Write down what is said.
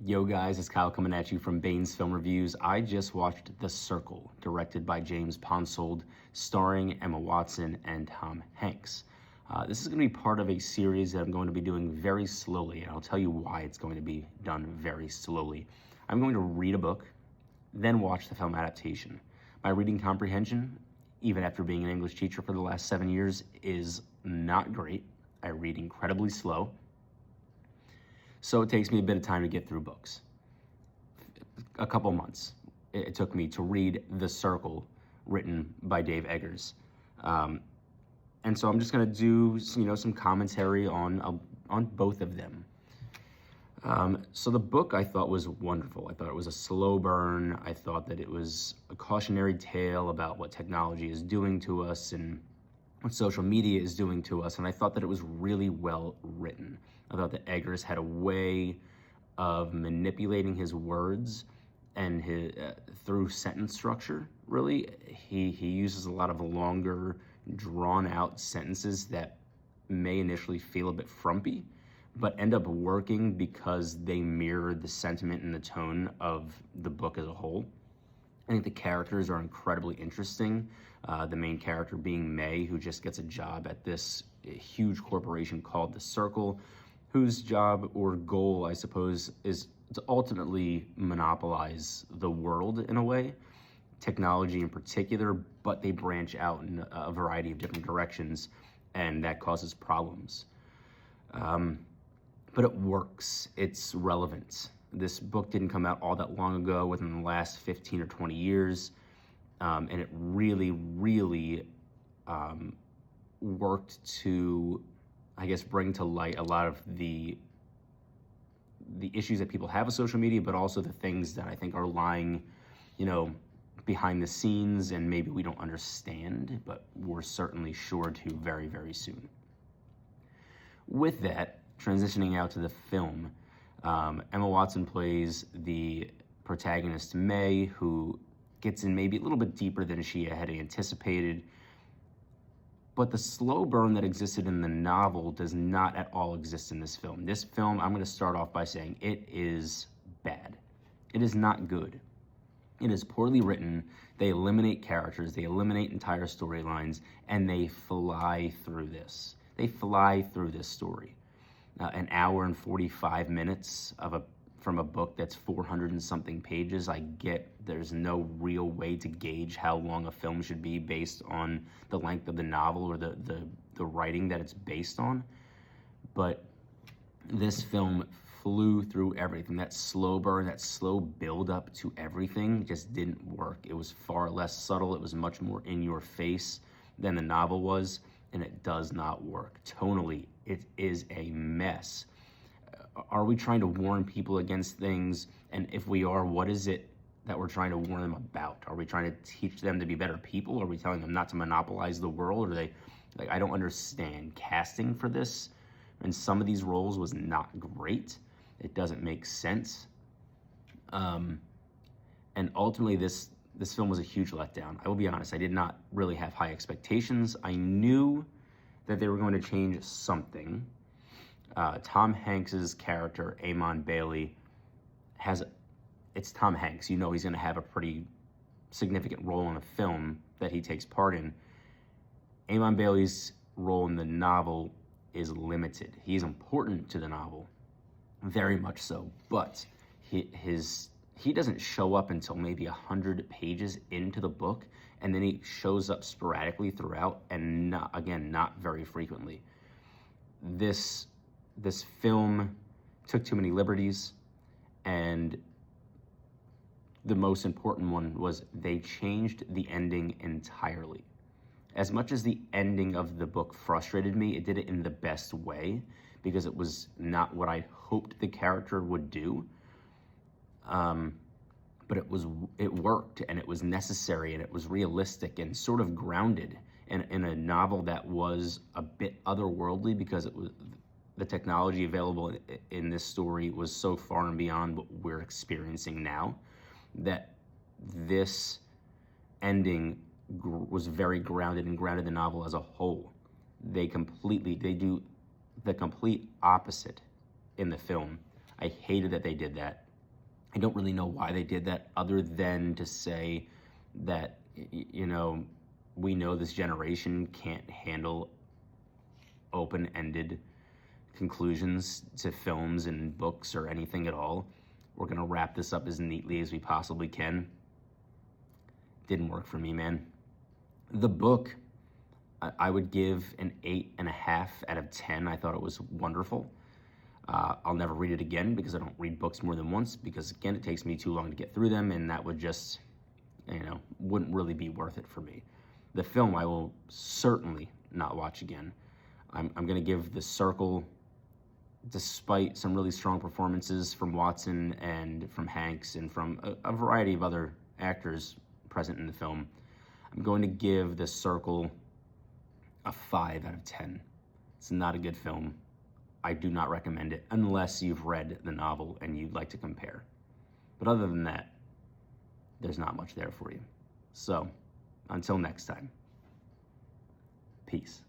Yo guys, it's Kyle coming at you from Bane's Film Reviews. I just watched The Circle, directed by James Ponsoldt, starring Emma Watson and Tom Hanks. This is going to be part of a series that I'm going to be doing very slowly, and I'll tell you why it's going to be done very slowly. I'm going to read a book, then watch the film adaptation. My reading comprehension, even after being an English teacher for the last 7 years, is not great. I read incredibly slow. So it takes me a bit of time to get through books. A couple months it took me to read The Circle, written by Dave Eggers. And so I'm just going to do some commentary on both of them. So the book I thought was wonderful. I thought it was a slow burn. I thought that it was a cautionary tale about what technology is doing to us and what social media is doing to us, and I thought that it was really well written. I thought that Eggers had a way of manipulating his words and his through sentence structure. Really, he uses a lot of longer, drawn-out sentences that may initially feel a bit frumpy, but end up working because they mirror the sentiment and the tone of the book as a whole. I think the characters are incredibly interesting. The main character being May, who just gets a job at this huge corporation called The Circle, whose job or goal, I suppose, is to ultimately monopolize the world in a way, technology in particular, but they branch out in a variety of different directions, and that causes problems. But it works. It's relevant. This book didn't come out all that long ago, within the last 15 or 20 years, and it really, really worked to, I guess, bring to light a lot of the issues that people have with social media, but also the things that I think are lying, behind the scenes, and maybe we don't understand, but we're certainly sure to very, very soon. With that, transitioning out to the film, Emma Watson plays the protagonist, May, who gets in maybe a little bit deeper than she had anticipated. But the slow burn that existed in the novel does not at all exist in this film. This film, I'm going to start off by saying, it is bad. It is not good. It is poorly written. They eliminate characters, they eliminate entire storylines, and they fly through this. They fly through this story. An hour and 45 minutes from a book that's 400 and something pages. I get there's no real way to gauge how long a film should be based on the length of the novel or the writing that it's based on. But this film flew through everything. That slow burn, that slow build up to everything just didn't work. It was far less subtle. It was much more in your face than the novel was, and it does not work. Tonally, it is a mess. Are we trying to warn people against things? And if we are, what is it that we're trying to warn them about? Are we trying to teach them to be better people? Are we telling them not to monopolize the world? Are they, I don't understand. Casting for this and some of these roles was not great. It doesn't make sense. And ultimately, this film was a huge letdown. I will be honest, I did not really have high expectations. I knew that they were going to change something. Tom Hanks's character, Eamon Bailey, it's Tom Hanks. He's going to have a pretty significant role in the film that he takes part in. Eamon Bailey's role in the novel is limited. He's important to the novel, very much so, but he doesn't show up until maybe 100 pages into the book, and then he shows up sporadically throughout, and not very frequently. This film took too many liberties, and the most important one was they changed the ending entirely. As much as the ending of the book frustrated me, it did it in the best way, because it was not what I hoped the character would do. But it worked, and it was necessary, and it was realistic and sort of grounded in a novel that was a bit otherworldly, because it was the technology available in this story was so far and beyond what we're experiencing now, that this ending was very grounded and grounded the novel as a whole. They do the complete opposite in the film. I hated that they did that. I don't really know why they did that, other than to say that, we know this generation can't handle open-ended conclusions to films and books or anything at all. We're going to wrap this up as neatly as we possibly can. Didn't work for me, man. The book, I would give an 8.5 out of 10. I thought it was wonderful. I'll never read it again because I don't read books more than once, because again, it takes me too long to get through them, and that would just, wouldn't really be worth it for me. The film I will certainly not watch again. I'm going to give The Circle, despite some really strong performances from Watson and from Hanks and from a variety of other actors present in the film, I'm going to give The Circle a 5 out of 10. It's not a good film. I do not recommend it unless you've read the novel and you'd like to compare. But other than that, there's not much there for you. So, until next time, peace.